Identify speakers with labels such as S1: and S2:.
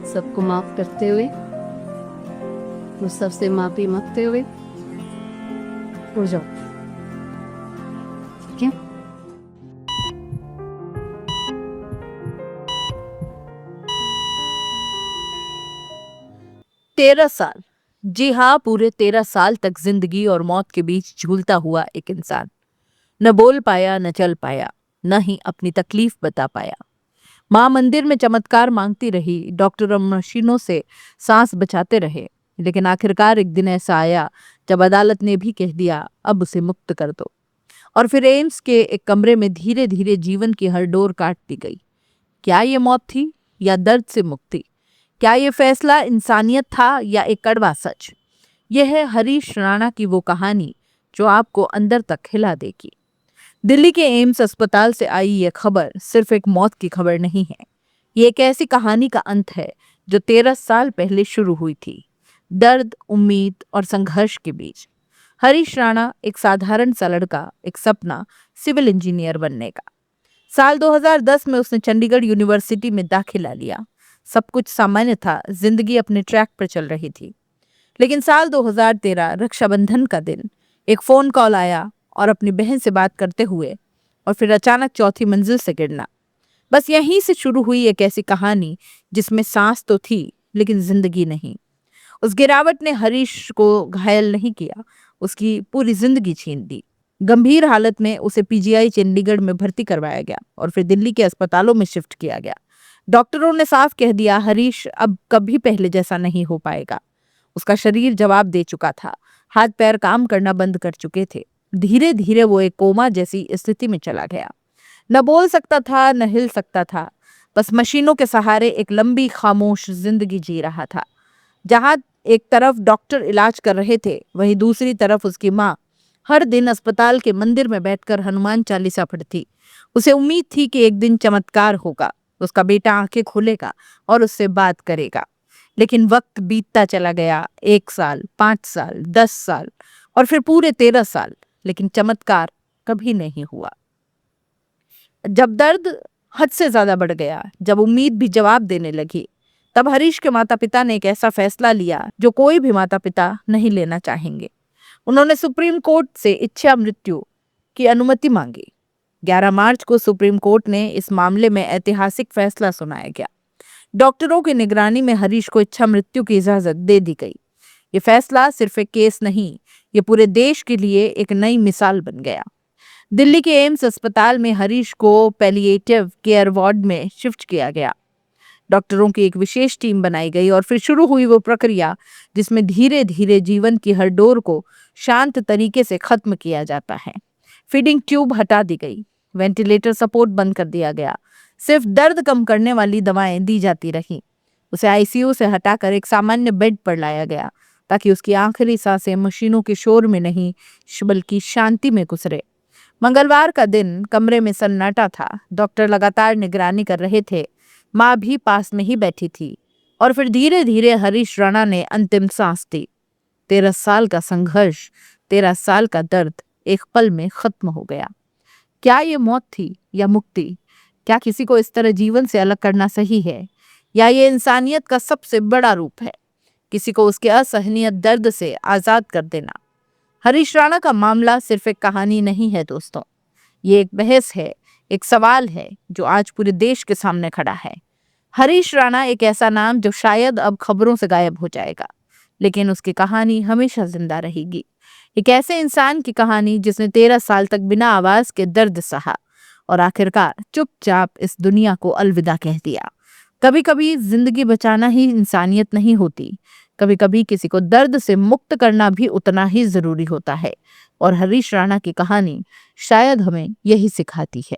S1: सबको माफ करते हुए, उन सबसे माफी मांगते हुए हो जाओ, ठीक है?
S2: 13 साल। जी हाँ, पूरे 13 साल तक जिंदगी और मौत के बीच झूलता हुआ एक इंसान न बोल पाया, न चल पाया, न ही अपनी तकलीफ बता पाया। माँ मंदिर में चमत्कार मांगती रही, डॉक्टर और मशीनों से सांस बचाते रहे, लेकिन आखिरकार एक दिन ऐसा आया जब अदालत ने भी कह दिया, अब उसे मुक्त कर दो। और फिर एम्स के एक कमरे में धीरे धीरे जीवन की हर डोर काट दी गई। क्या ये मौत थी या दर्द से मुक्ति? क्या ये फैसला इंसानियत था या एक कड़वा सच? यह है हरीश राणा की वो कहानी जो आपको अंदर तक हिला देगी। दिल्ली के एम्स अस्पताल से आई यह खबर सिर्फ एक मौत की खबर नहीं है। ये एक ऐसी कहानी का अंत है जो 13 साल पहले शुरू हुई थी, दर्द, उम्मीद और संघर्ष के बीच। हरीश राणा एक साधारण सा लड़का, एक सपना सिविल इंजीनियर बनने का। साल 2010 में उसने चंडीगढ़ यूनिवर्सिटी में दाखिला लिया। सब कुछ सामान्य था, जिंदगी अपने ट्रैक पर चल रही थी। लेकिन साल 2013 रक्षाबंधन का दिन एक फोन कॉल आया और अपनी बहन से बात करते हुए और फिर अचानक चौथी मंजिल से गिरना। बस यहीं से शुरू हुई एक ऐसी कहानी जिसमें सांस तो थी लेकिन जिंदगी नहीं। उस गिरावट ने हरीश को घायल नहीं किया, उसकी पूरी जिंदगी छीन ली। गंभीर हालत में उसे पीजीआई चंडीगढ़ में भर्ती करवाया गया और फिर दिल्ली के अस्पतालों में शिफ्ट किया गया। डॉक्टरों ने साफ कह दिया, हरीश अब कभी पहले जैसा नहीं हो पाएगा। उसका शरीर जवाब दे चुका था, हाथ पैर काम करना बंद कर चुके थे। धीरे धीरे वो एक कोमा जैसी स्थिति में चला गया। न बोल सकता था, न हिल सकता था, बस मशीनों के सहारे एक लंबी खामोश जिंदगी जी रहा था। जहां एक तरफ डॉक्टर इलाज कर रहे थे, वहीं दूसरी तरफ उसकी माँ हर दिन अस्पताल के मंदिर में बैठकर हनुमान चालीसा पढ़ती। उसे उम्मीद थी कि एक दिन चमत्कार होगा, उसका बेटा आंखें खोलेगा और उससे बात करेगा। लेकिन वक्त बीतता चला गया, 1 साल, 5 साल, 10 साल और फिर पूरे 13 साल, लेकिन चमत्कार कभी नहीं हुआ। जब दर्द हद से ज्यादा बढ़ गया, जब उम्मीद भी जवाब देने लगी, तब हरीश के माता पिता ने एक ऐसा फैसला लिया जो कोई भी माता पिता नहीं लेना चाहेंगे। उन्होंने सुप्रीम कोर्ट से इच्छा मृत्यु की अनुमति मांगी। 11 मार्च को सुप्रीम कोर्ट ने इस मामले में ऐतिहासिक फैसला सुनाया गया। डॉक्टरों की निगरानी में हरीश को इच्छा मृत्यु की इजाजत दे दी गई। ये फैसला सिर्फ एक केस नहीं, ये पूरे देश के लिए एक नई मिसाल बन गया। दिल्ली के एम्स अस्पताल में हरीश को पैलिएटिव केयर वार्ड में शिफ्ट किया गया। डॉक्टरों की एक विशेष टीम बनाई गई और फिर शुरू हुई वो प्रक्रिया जिसमें धीरे धीरे जीवन की हर डोर को शांत तरीके से खत्म किया जाता है। फीडिंग ट्यूब हटा दी गई, वेंटिलेटर सपोर्ट बंद कर दिया गया, सिर्फ दर्द कम करने वाली दवाएं दी जाती रहीं। उसे आईसीयू से हटाकर एक सामान्य बेड पर लाया गया ताकि उसकी आखिरी सांसें मशीनों के शोर में नहीं बल्कि शांति में गुजरे। मंगलवार का दिन कमरे में सन्नाटा था। डॉक्टर लगातार निगरानी कर रहे थे, माँ भी पास में ही बैठी थी और फिर धीरे धीरे हरीश राणा ने अंतिम सांस दी। 13 साल का संघर्ष, 13 साल का दर्द एक पल में खत्म हो गया। क्या ये मौत थी या मुक्ति? क्या किसी को इस तरह जीवन से अलग करना सही है, या ये इंसानियत का सबसे बड़ा रूप है, किसी को उसके असहनीय दर्द से आजाद कर देना? हरीश राणा का मामला सिर्फ एक कहानी नहीं है दोस्तों, ये एक बहस है, एक सवाल है जो आज पूरे देश के सामने खड़ा है। हरीश राणा एक ऐसा नाम जो शायद अब खबरों से गायब हो जाएगा, लेकिन उसकी कहानी हमेशा जिंदा रहेगी। एक ऐसे इंसान की कहानी जिसने 13 साल तक बिना आवाज के दर्द सहा और आखिरकार चुपचाप इस दुनिया को अलविदा कह दिया। कभी कभी जिंदगी बचाना ही इंसानियत नहीं होती, कभी कभी किसी को दर्द से मुक्त करना भी उतना ही जरूरी होता है। और हरीश राणा की कहानी शायद हमें यही सिखाती है।